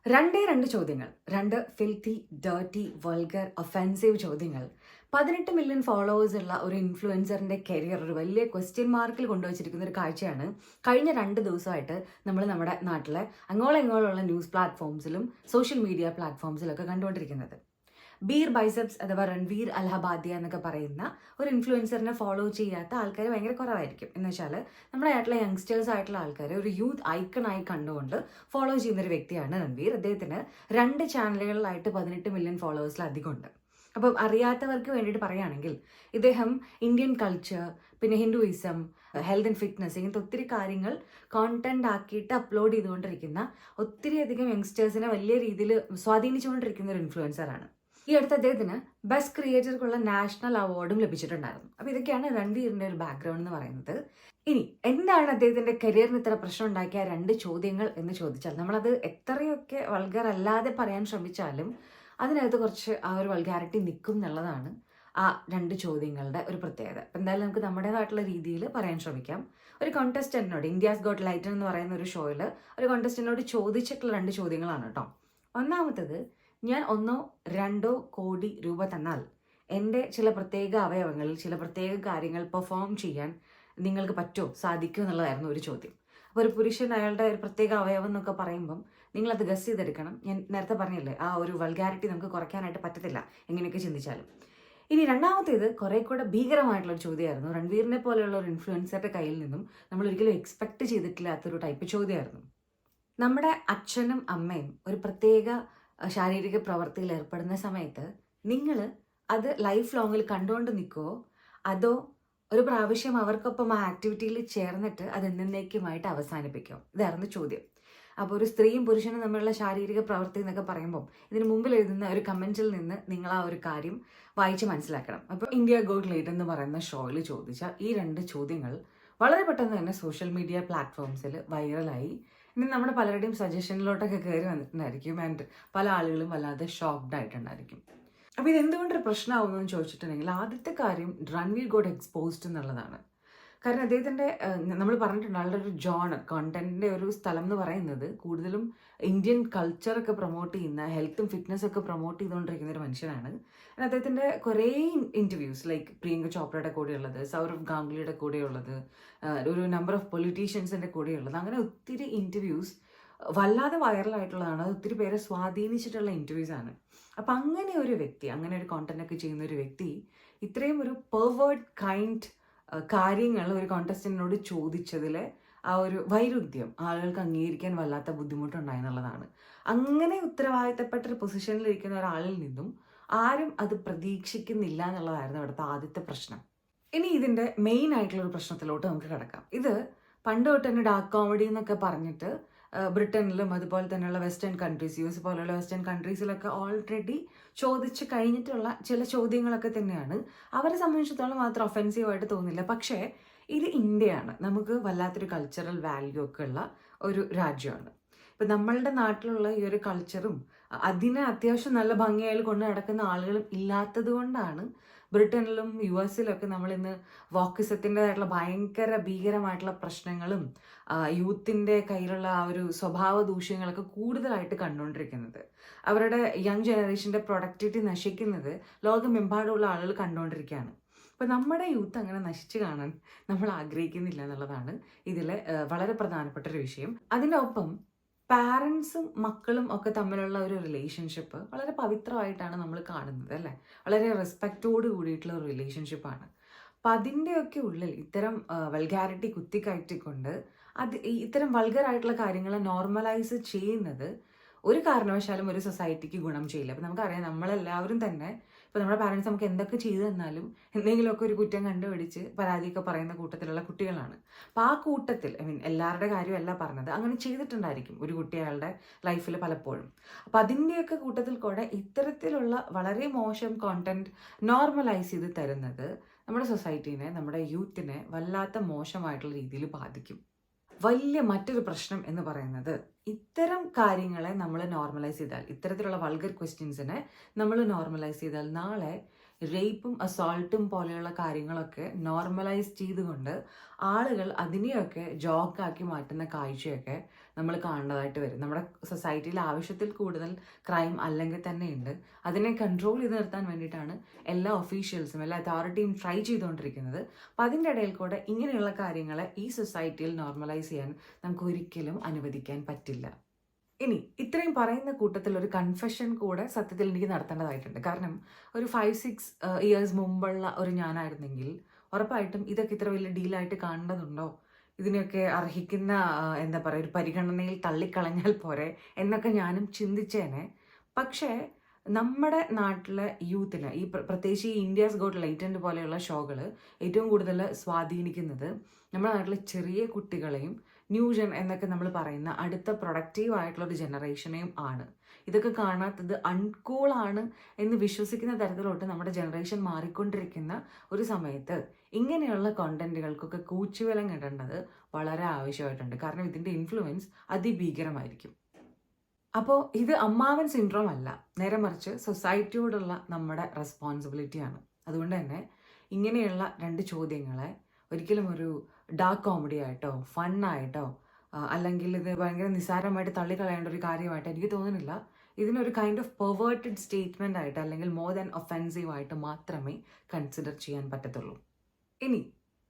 രണ്ട് ചോദ്യങ്ങൾ. രണ്ട് ഫിൽത്തി, ഡേർട്ടി, വൾഗർ, ഒഫെൻസീവ് ചോദ്യങ്ങൾ. 18 മില്യൺ ഫോളോവേഴ്സ് ഉള്ള ഒരു ഇൻഫ്ലുവൻസറിന്റെ കരിയർ ഒരു വലിയ ക്വസ്റ്റ്യൻ മാർക്കിൽ കൊണ്ടുവച്ചിരിക്കുന്ന ഒരു കാഴ്ചയാണ് കഴിഞ്ഞ 2 ദിവസമായിട്ട് നമ്മൾ നമ്മുടെ നാട്ടിലെ അങ്ങോളം ഇങ്ങോളമുള്ള ന്യൂസ് പ്ലാറ്റ്ഫോംസിലും സോഷ്യൽ മീഡിയ പ്ലാറ്റ്ഫോംസിലൊക്കെ കണ്ടുകൊണ്ടിരിക്കുന്നത്. ബീർ ബൈസെപ്സ് അഥവാ രൺവീർ അൽഹബാദിയ എന്നൊക്കെ പറയുന്ന ഒരു ഇൻഫ്ലുവൻസറിനെ ഫോളോ ചെയ്യാത്ത ആൾക്കാർ ഭയങ്കര കുറവായിരിക്കും. എന്ന് വെച്ചാൽ നമ്മുടെ നാട്ടിലെ യങ്സ്റ്റേഴ്സ് ആയിട്ടുള്ള ആൾക്കാർ ഒരു യൂത്ത് ഐക്കണായി കണ്ടുകൊണ്ട് ഫോളോ ചെയ്യുന്ന ഒരു വ്യക്തിയാണ് രൺവീർ. അദ്ദേഹത്തിന് 2 ചാനലുകളിലായിട്ട് 18 മില്യൺ ഫോളോവേഴ്സിലധികം ഉണ്ട്. അപ്പം അറിയാത്തവർക്ക് വേണ്ടിയിട്ട് പറയുകയാണെങ്കിൽ ഇദ്ദേഹം ഇന്ത്യൻ കൾച്ചർ, പിന്നെ ഹിന്ദുയിസം, ഹെൽത്ത് ആൻഡ് ഫിറ്റ്നസ്, ഇങ്ങനത്തെ ഒത്തിരി കാര്യങ്ങൾ കോണ്ടന്റ് ആക്കിയിട്ട് അപ്ലോഡ് ചെയ്തുകൊണ്ടിരിക്കുന്ന ഒത്തിരിയധികം യങ്സ്റ്റേഴ്സിനെ വലിയ രീതിയിൽ സ്വാധീനിച്ചുകൊണ്ടിരിക്കുന്ന ഒരു ഇൻഫ്ലുവൻസറാണ്. ഈ അടുത്ത് അദ്ദേഹത്തിന് ബെസ്റ്റ് ക്രിയേറ്റർക്കുള്ള നാഷണൽ അവാർഡും ലഭിച്ചിട്ടുണ്ടായിരുന്നു. അപ്പോൾ ഇതൊക്കെയാണ് രൺവീറിന്റെ ഒരു ബാക്ക്ഗ്രൗണ്ട് എന്ന് പറയുന്നത്. ഇനി എന്താണ് അദ്ദേഹത്തിന്റെ കരിയറിന് ഇത്ര പ്രശ്നം ഉണ്ടാക്കിയ 2 ചോദ്യങ്ങൾ എന്ന് ചോദിച്ചാൽ, നമ്മളത് എത്രയൊക്കെ വൾഗർ അല്ലാതെ പറയാൻ ശ്രമിച്ചാലും അതിനകത്ത് കുറച്ച് ആ ഒരു വൾഗാരിറ്റി നിൽക്കും എന്നുള്ളതാണ് ആ 2 ചോദ്യങ്ങളുടെ ഒരു പ്രത്യേകത. അപ്പം എന്തായാലും നമുക്ക് നമ്മുടേതായിട്ടുള്ള രീതിയിൽ പറയാൻ ശ്രമിക്കാം. ഒരു കോണ്ടസ്റ്റന്റിനോട്, ഇന്ത്യാസ് ഗോട്ട് ലൈറ്റർ എന്ന് പറയുന്ന ഒരു ഷോയിൽ ഒരു കോണ്ടസ്റ്റന്റിനോട് ചോദിച്ചിട്ടുള്ള 2 ചോദ്യങ്ങളാണ് കേട്ടോ. ഒന്നാമത്തത്, ഞാൻ 1-2 കോടി രൂപ തന്നാൽ എൻ്റെ ചില പ്രത്യേക അവയവങ്ങളിൽ ചില പ്രത്യേക കാര്യങ്ങൾ പെർഫോം ചെയ്യാൻ നിങ്ങൾക്ക് പറ്റുമോ, സാധിക്കുമോ എന്നുള്ളതായിരുന്നു ഒരു ചോദ്യം. അപ്പോൾ ഒരു പുരുഷൻ അയാളുടെ ഒരു പ്രത്യേക അവയവം എന്നൊക്കെ പറയുമ്പം നിങ്ങളത് ഗസ് ചെയ്തെടുക്കണം. ഞാൻ നേരത്തെ പറഞ്ഞില്ലേ, ആ ഒരു വൾഗാരിറ്റി നമുക്ക് കുറയ്ക്കാനായിട്ട് പറ്റത്തില്ല എങ്ങനെയൊക്കെ ചിന്തിച്ചാലും. ഇനി രണ്ടാമത്തേത് കുറെ കൂടെ ഭീകരമായിട്ടുള്ളൊരു ചോദ്യമായിരുന്നു. രൺവീറിനെ പോലെയുള്ള ഒരു ഇൻഫ്ലുവൻസറുടെ കയ്യിൽ നിന്നും നമ്മൾ ഒരിക്കലും എക്സ്പെക്ട് ചെയ്തിട്ടില്ലാത്തൊരു ടൈപ്പ് ചോദ്യമായിരുന്നു. നമ്മുടെ അച്ഛനും അമ്മയും ഒരു പ്രത്യേക ശാരീരിക പ്രവർത്തിയിൽ ഏർപ്പെടുന്ന സമയത്ത് നിങ്ങൾ അത് ലൈഫ് ലോങ്ങിൽ കണ്ടുകൊണ്ട് നിൽക്കുമോ, അതോ ഒരു പ്രാവശ്യം അവർക്കൊപ്പം ആ ആക്ടിവിറ്റിയിൽ ചേർന്നിട്ട് അത് എന്നേക്കുമായിട്ട് അവസാനിപ്പിക്കുമോ? ഇതായിരുന്നു ചോദ്യം. അപ്പോൾ ഒരു സ്ത്രീയും പുരുഷനും തമ്മിലുള്ള ശാരീരിക പ്രവൃത്തി എന്നൊക്കെ പറയുമ്പോൾ ഇതിന് മുമ്പിൽ എഴുതുന്ന ഒരു കമൻറ്റിൽ നിന്ന് നിങ്ങൾ ആ ഒരു കാര്യം വായിച്ച് മനസ്സിലാക്കണം. അപ്പോൾ ഇന്ത്യ ഗോട്ട് ലൈറ്റ് എന്ന് പറയുന്ന ഷോയിൽ ചോദിച്ച ഈ 2 ചോദ്യങ്ങൾ വളരെ പെട്ടെന്ന് തന്നെ സോഷ്യൽ മീഡിയ പ്ലാറ്റ്ഫോംസിൽ വൈറലായി. ഇനി നമ്മുടെ പലരുടെയും സജഷനിലോട്ടൊക്കെ കയറി വന്നിട്ടുണ്ടായിരിക്കും. ആൻഡ് പല ആളുകളും വല്ലാതെ ഷോക്ക്ഡ് ആയിട്ടുണ്ടായിരിക്കും. അപ്പോൾ ഇതെന്തുകൊണ്ടൊരു പ്രശ്നമാവുന്നു എന്ന് ചോദിച്ചിട്ടുണ്ടെങ്കിൽ, ആദ്യത്തെ കാര്യം രൺവീർ ഗോട്ട് എക്സ്പോസ്ഡ് എന്നുള്ളതാണ്. കാരണം അദ്ദേഹത്തിൻ്റെ നമ്മൾ പറഞ്ഞിട്ടുണ്ട്, ആളുടെ ഒരു ജോണർ കോണ്ടന്റിൻ്റെ ഒരു സ്ഥലം എന്ന് പറയുന്നത് കൂടുതലും ഇന്ത്യൻ കൾച്ചറൊക്കെ പ്രൊമോട്ട് ചെയ്യുന്ന, ഹെൽത്തും ഫിറ്റ്നസ്സും ഒക്കെ പ്രൊമോട്ട് ചെയ്തുകൊണ്ടിരിക്കുന്ന ഒരു മനുഷ്യനാണ്. അദ്ദേഹത്തിൻ്റെ കുറേ ഇൻ്റർവ്യൂസ് ലൈക്ക് പ്രിയങ്ക ചോപ്രയുടെ കൂടെയുള്ളത്, സൗരവ് ഗാംഗുലിയുടെ കൂടെയുള്ളത്, ഒരു നമ്പർ ഓഫ് പൊളിറ്റീഷ്യൻസിൻ്റെ കൂടെയുള്ളത്, അങ്ങനെ ഒത്തിരി ഇൻ്റർവ്യൂസ് വല്ലാതെ വൈറലായിട്ടുള്ളതാണ്. അത് ഒത്തിരി പേരെ സ്വാധീനിച്ചിട്ടുള്ള ഇൻ്റർവ്യൂസ് ആണ്. അപ്പം അങ്ങനെ ഒരു വ്യക്തി, അങ്ങനെ ഒരു കോണ്ടന്റ് ഒക്കെ ചെയ്യുന്ന ഒരു വ്യക്തി ഇത്രയും ഒരു പെർവേർട്ട് കൈൻഡ് കാര്യങ്ങൾ ഒരു കോണ്ടസ്റ്റന്റിനോട് ചോദിച്ചതിലെ ആ ഒരു വൈരുദ്ധ്യം ആളുകൾക്ക് അംഗീകരിക്കാൻ വല്ലാത്ത ബുദ്ധിമുട്ടുണ്ടായി എന്നുള്ളതാണ്. അങ്ങനെ ഉത്തരവാദിത്തപ്പെട്ട ഒരു പൊസിഷനിൽ ഇരിക്കുന്ന ഒരാളിൽ നിന്നും ആരും അത് പ്രതീക്ഷിക്കുന്നില്ല എന്നുള്ളതായിരുന്നു അവിടുത്തെ ആദ്യത്തെ പ്രശ്നം. ഇനി ഇതിൻ്റെ മെയിൻ ആയിട്ടുള്ള ഒരു പ്രശ്നത്തിലോട്ട് നമുക്ക് കിടക്കാം. ഇത് പണ്ട് തൊട്ട് തന്നെ ഡാർക്ക് കോമഡി എന്നൊക്കെ പറഞ്ഞിട്ട് ബ്രിട്ടനിലും അതുപോലെ തന്നെയുള്ള വെസ്റ്റേൺ കൺട്രീസ്, US പോലെയുള്ള വെസ്റ്റേൺ കൺട്രീസിലൊക്കെ ഓൾറെഡി ചോദിച്ച് കഴിഞ്ഞിട്ടുള്ള ചില ചോദ്യങ്ങളൊക്കെ തന്നെയാണ്. അവരെ സംബന്ധിച്ചിടത്തോളം മാത്രം ഒഫെൻസീവായിട്ട് തോന്നില്ല. പക്ഷേ ഇത് ഇന്ത്യയാണ്, നമുക്ക് വല്ലാത്തൊരു കൾച്ചറൽ വാല്യൂ ഒക്കെ ഉള്ള ഒരു രാജ്യമാണ്. ഇപ്പം നമ്മളുടെ നാട്ടിലുള്ള ഈ ഒരു കൾച്ചറും അതിനെ അത്യാവശ്യം നല്ല ഭംഗിയായി കൊണ്ട് നടക്കുന്ന ആളുകളും ഇല്ലാത്തത് കൊണ്ടാണ് ബ്രിട്ടനിലും US നമ്മൾ ഇന്ന് വോക്കിസത്തിൻ്റെതായിട്ടുള്ള ഭയങ്കര ഭീകരമായിട്ടുള്ള പ്രശ്നങ്ങളും യൂത്തിൻ്റെ കയ്യിലുള്ള ആ ഒരു സ്വഭാവ ദൂഷ്യങ്ങളൊക്കെ കൂടുതലായിട്ട് കണ്ടുകൊണ്ടിരിക്കുന്നത്. അവരുടെ യങ് ജനറേഷൻ്റെ പ്രൊഡക്ടിവിറ്റി നശിക്കുന്നത് ലോകമെമ്പാടുമുള്ള ആളുകൾ കണ്ടുകൊണ്ടിരിക്കുകയാണ്. അപ്പോൾ നമ്മുടെ യൂത്ത് അങ്ങനെ നശിച്ചു കാണാൻ നമ്മൾ ആഗ്രഹിക്കുന്നില്ല എന്നുള്ളതാണ് ഇതിലെ വളരെ പ്രധാനപ്പെട്ട ഒരു വിഷയം. അതിൻ്റെ ഒപ്പം പാരൻസും മക്കളും ഒക്കെ തമ്മിലുള്ള ഒരു റിലേഷൻഷിപ്പ് വളരെ പവിത്രമായിട്ടാണ് നമ്മൾ കാണുന്നത്, അല്ലേ? വളരെ റെസ്പെക്റ്റോട് കൂടിയിട്ടുള്ള ഒരു റിലേഷൻഷിപ്പാണ്. അപ്പം അതിൻ്റെയൊക്കെ ഉള്ളിൽ ഇത്തരം വൾഗാരിറ്റി കുത്തിക്കയറ്റിക്കൊണ്ട് ഇത്തരം വൾഗറായിട്ടുള്ള കാര്യങ്ങൾ നോർമലൈസ് ചെയ്യുന്നത് ഒരു കാരണവശാലും ഒരു സൊസൈറ്റിക്ക് ഗുണം ചെയ്യില്ല. അപ്പം നമുക്കറിയാം, നമ്മളെല്ലാവരും തന്നെ ഇപ്പോൾ നമ്മുടെ പാരൻസ് നമുക്ക് എന്തൊക്കെ ചെയ്തു തന്നാലും എന്തെങ്കിലുമൊക്കെ ഒരു കുറ്റം കണ്ടുപിടിച്ച് പരാതിയൊക്കെ പറയുന്ന കൂട്ടത്തിലുള്ള കുട്ടികളാണ്. അപ്പോൾ ആ കൂട്ടത്തിൽ എല്ലാവരുടെ കാര്യമല്ല പറഞ്ഞത്, അങ്ങനെ ചെയ്തിട്ടുണ്ടായിരിക്കും ഒരു കുട്ടി അയാളുടെ ലൈഫിൽ പലപ്പോഴും. അപ്പം അതിൻ്റെയൊക്കെ കൂട്ടത്തിൽ കൂടെ ഇത്തരത്തിലുള്ള വളരെ മോശം കോണ്ടന്റ് നോർമലൈസ് ചെയ്ത് തരുന്നത് നമ്മുടെ സൊസൈറ്റീനെ, നമ്മുടെ യൂത്തിനെ വല്ലാത്ത മോശമായിട്ടുള്ള രീതിയിൽ ബാധിക്കും. വലിയ മറ്റൊരു പ്രശ്നം എന്ന് പറയുന്നത്, ഇത്തരം കാര്യങ്ങളെ നമ്മൾ നോർമലൈസ് ചെയ്താൽ, ഇത്തരത്തിലുള്ള വൾഗർ ക്വസ്റ്റ്യൻസിനെ നമ്മൾ നോർമലൈസ് ചെയ്താൽ നാളെ റേപ്പും അസോൾട്ടും പോലെയുള്ള കാര്യങ്ങളൊക്കെ നോർമലൈസ് ചെയ്തുകൊണ്ട് ആളുകൾ അതിനെയൊക്കെ ജോക്കാക്കി മാറ്റുന്ന കാഴ്ചയൊക്കെ നമ്മൾ കാണേണ്ടതായിട്ട് വരും. നമ്മുടെ സൊസൈറ്റിയിൽ ആവശ്യത്തിൽ കൂടുതൽ ക്രൈം അല്ലെങ്കിൽ തന്നെ ഉണ്ട്. അതിനെ കൺട്രോൾ ചെയ്ത് നിർത്താൻ വേണ്ടിയിട്ടാണ് എല്ലാ ഒഫീഷ്യൽസും എല്ലാ അതോറിറ്റിയും ട്രൈ ചെയ്തുകൊണ്ടിരിക്കുന്നത്. അപ്പം അതിൻ്റെ ഇടയിൽ കൂടെ ഇങ്ങനെയുള്ള കാര്യങ്ങളെ ഈ സൊസൈറ്റിയിൽ നോർമലൈസ് ചെയ്യാൻ നമുക്ക് ഒരിക്കലും അനുവദിക്കാൻ പറ്റില്ല. ഇനി ഇത്രയും പറയുന്ന കൂട്ടത്തിൽ ഒരു കൺഫെഷൻ കൂടെ സത്യത്തിൽ എനിക്ക് നടത്തേണ്ടതായിട്ടുണ്ട്. കാരണം ഒരു 5-6 ഇയേഴ്സ് മുമ്പുള്ള ഒരു ഞാനായിരുന്നെങ്കിൽ ഉറപ്പായിട്ടും ഇതൊക്കെ ഇത്ര വലിയ ഡീലായിട്ട് കാണേണ്ടതുണ്ടോ, ഇതിനൊക്കെ അർഹിക്കുന്ന എന്താ പറയുക ഒരു പരിഗണനയിൽ തള്ളിക്കളഞ്ഞാൽ പോരെ എന്നൊക്കെ ഞാനും ചിന്തിച്ചേനെ. പക്ഷേ നമ്മുടെ നാട്ടിലെ യൂത്തിനെ ഈ പ്രത്യേകിച്ച് ഈ ഇന്ത്യാസ് ഗോട്ട് ലേറ്റൻറ്റ് പോലെയുള്ള ഷോകൾ ഏറ്റവും കൂടുതൽ സ്വാധീനിക്കുന്നത് നമ്മുടെ നാട്ടിലെ ചെറിയ കുട്ടികളെയും ന്യൂ ജൻ എന്നൊക്കെ നമ്മൾ പറയുന്ന അടുത്ത പ്രൊഡക്റ്റീവ് ആയിട്ടുള്ള ഒരു ജനറേഷനെയും ആണ്. ഇതൊക്കെ കാണാത്തത് അൺകൂളാണ് എന്ന് വിശ്വസിക്കുന്ന തരത്തിലോട്ട് നമ്മുടെ ജനറേഷൻ മാറിക്കൊണ്ടിരിക്കുന്ന ഒരു സമയത്ത് ഇങ്ങനെയുള്ള കോണ്ടന്റുകൾക്കൊക്കെ കൂച്ചുവിലം കിട്ടേണ്ടത് വളരെ ആവശ്യമായിട്ടുണ്ട്. കാരണം ഇതിൻ്റെ ഇൻഫ്ലുവൻസ് അതിഭീകരമായിരിക്കും. അപ്പോൾ ഇത് അമ്മാവൻ സിൻഡ്രോം അല്ല, നേരെ മറിച്ച് സൊസൈറ്റിയോടുള്ള നമ്മുടെ റെസ്പോൺസിബിലിറ്റിയാണ്. അതുകൊണ്ട് തന്നെ ഇങ്ങനെയുള്ള 2 ചോദ്യങ്ങളെ ഒരിക്കലും ഒരു ഡാർക്ക് കോമഡി ആയിട്ടോ ഫണ്ണായിട്ടോ അല്ലെങ്കിൽ ഇത് ഭയങ്കര നിസ്സാരമായിട്ട് തള്ളിക്കളയേണ്ട ഒരു കാര്യമായിട്ട് എനിക്ക് തോന്നുന്നില്ല. ഇതിനൊരു കൈൻഡ് ഓഫ് പെർവേർട്ടഡ് സ്റ്റേറ്റ്മെൻ്റ് ആയിട്ട് അല്ലെങ്കിൽ മോർ ദാൻ ഒഫെൻസീവ് ആയിട്ട് മാത്രമേ കൺസിഡർ ചെയ്യാൻ പറ്റത്തുള്ളൂ. ഇനി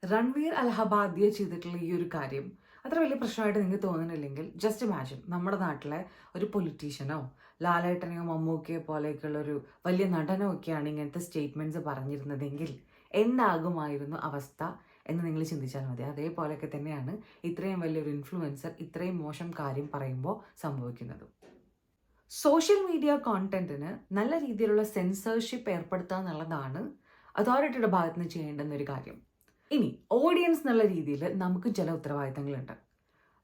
രൺവീർ അലഹബാദിയ ചെയ്തിട്ടുള്ള ഈ ഒരു കാര്യം അത്ര വലിയ പ്രശ്നമായിട്ട് നിങ്ങൾക്ക് തോന്നുന്നില്ലെങ്കിൽ ജസ്റ്റ് ഇമാജിൻ നമ്മുടെ നാട്ടിലെ ഒരു പൊളിറ്റീഷ്യനോ ലാലേട്ടനെയോ മമ്മൂക്കയോ പോലെയൊക്കെയുള്ള ഒരു വലിയ നടനോ ഒക്കെയാണ് ഇങ്ങനത്തെ സ്റ്റേറ്റ്മെൻറ്റ്സ് പറഞ്ഞിരുന്നതെങ്കിൽ എന്താകുമായിരുന്നു അവസ്ഥ എന്ന് നിങ്ങൾ ചിന്തിച്ചാൽ മതി. അതേപോലെയൊക്കെ തന്നെയാണ് ഇത്രയും വലിയൊരു ഇൻഫ്ലുവൻസർ ഇത്രയും മോശം കാര്യം പറയുമ്പോൾ സംഭവിക്കുന്നത്. സോഷ്യൽ മീഡിയ കോണ്ടന്റിന് നല്ല രീതിയിലുള്ള സെൻസർഷിപ്പ് ഏർപ്പെടുത്തുക എന്നുള്ളതാണ് അതോറിറ്റിയുടെ ഭാഗത്ത് നിന്ന് ചെയ്യേണ്ടുന്നൊരു കാര്യം. ഇനി ഓഡിയൻസ് എന്നുള്ള രീതിയിൽ നമുക്ക് ചില ഉത്തരവാദിത്തങ്ങളുണ്ട്.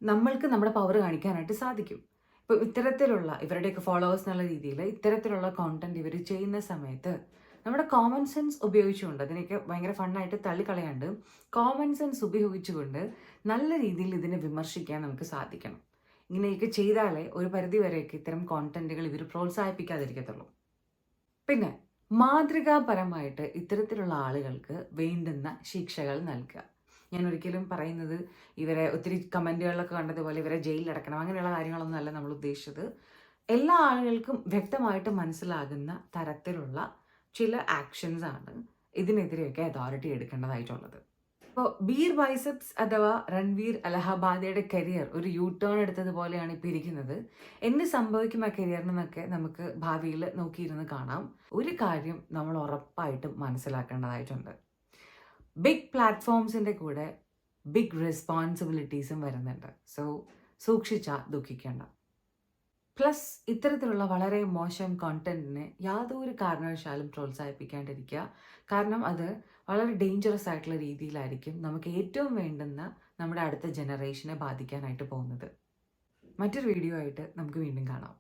നമ്മൾക്ക് നമ്മുടെ പവർ കാണിക്കാനായിട്ട് സാധിക്കും. ഇപ്പോൾ ഇത്തരത്തിലുള്ള ഇവരുടെയൊക്കെ ഫോളോവേഴ്സ് എന്നുള്ള രീതിയിൽ ഇത്തരത്തിലുള്ള കോണ്ടന്റ് ഇവർ ചെയ്യുന്ന സമയത്ത് നമ്മുടെ കോമൺ സെൻസ് ഉപയോഗിച്ചുകൊണ്ട് അതിനൊക്കെ ഭയങ്കര ഫണ്ണായിട്ട് തള്ളിക്കളയാണ്ട് കോമൺ സെൻസ് ഉപയോഗിച്ചുകൊണ്ട് നല്ല രീതിയിൽ ഇതിനെ വിമർശിക്കാൻ നമുക്ക് സാധിക്കണം. ഇങ്ങനെയൊക്കെ ചെയ്താലേ ഒരു പരിധി വരെയൊക്കെ ഇത്തരം കോണ്ടന്റുകൾ ഇവർ പ്രോത്സാഹിപ്പിക്കാതിരിക്കത്തുള്ളൂ. പിന്നെ മാതൃകാപരമായിട്ട് ഇത്തരത്തിലുള്ള ആളുകൾക്ക് വേണ്ടുന്ന ശിക്ഷകൾ നൽകുക. ഞാൻ ഒരിക്കലും പറയുന്നത് ഇവരെ ഒത്തിരി കമൻറ്റുകളിലൊക്കെ കണ്ടതുപോലെ ഇവരെ ജയിലിലടക്കണം അങ്ങനെയുള്ള കാര്യങ്ങളൊന്നും അല്ല നമ്മൾ ഉദ്ദേശിച്ചത്. എല്ലാ ആളുകൾക്കും വ്യക്തമായിട്ട് മനസ്സിലാകുന്ന തരത്തിലുള്ള ചില ആക്ഷൻസ് ആണ് ഇതിനെതിരെയൊക്കെ അതോറിറ്റി എടുക്കേണ്ടതായിട്ടുള്ളത്. ഇപ്പോൾ ബീർ ബൈസെപ്സ് അഥവാ രൺവീർ അലഹബാദിയുടെ കരിയർ ഒരു യൂ ടേൺ എടുത്തതുപോലെയാണ് ഇപ്പോൾ ഇരിക്കുന്നത്. എന്ത് സംഭവിക്കും ആ കരിയറിനെന്നൊക്കെ നമുക്ക് ഭാവിയിൽ നോക്കിയിരുന്ന് കാണാം. ഒരു കാര്യം നമ്മൾ ഉറപ്പായിട്ടും മനസ്സിലാക്കേണ്ടതായിട്ടുണ്ട്. ബിഗ് പ്ലാറ്റ്ഫോംസിൻ്റെ കൂടെ ബിഗ് റെസ്പോൺസിബിലിറ്റീസും വരുന്നുണ്ട്. സോ സൂക്ഷിച്ചാൽ ദുഃഖിക്കേണ്ട. പ്ലസ് ഇത്തരത്തിലുള്ള വളരെ മോശം കോണ്ടന്റിനെ യാതൊരു കാരണവശാലും പ്രോത്സാഹിപ്പിക്കാണ്ടിരിക്കുക. കാരണം അത് വളരെ ഡേഞ്ചറസ് ആയിട്ടുള്ള രീതിയിലായിരിക്കും നമുക്ക് ഏറ്റവും വേണ്ടുന്ന നമ്മുടെ അടുത്ത ജനറേഷനെ ബാധിക്കാനായിട്ട് പോകുന്നത്. മറ്റൊരു വീഡിയോ ആയിട്ട് നമുക്ക് വീണ്ടും കാണാം.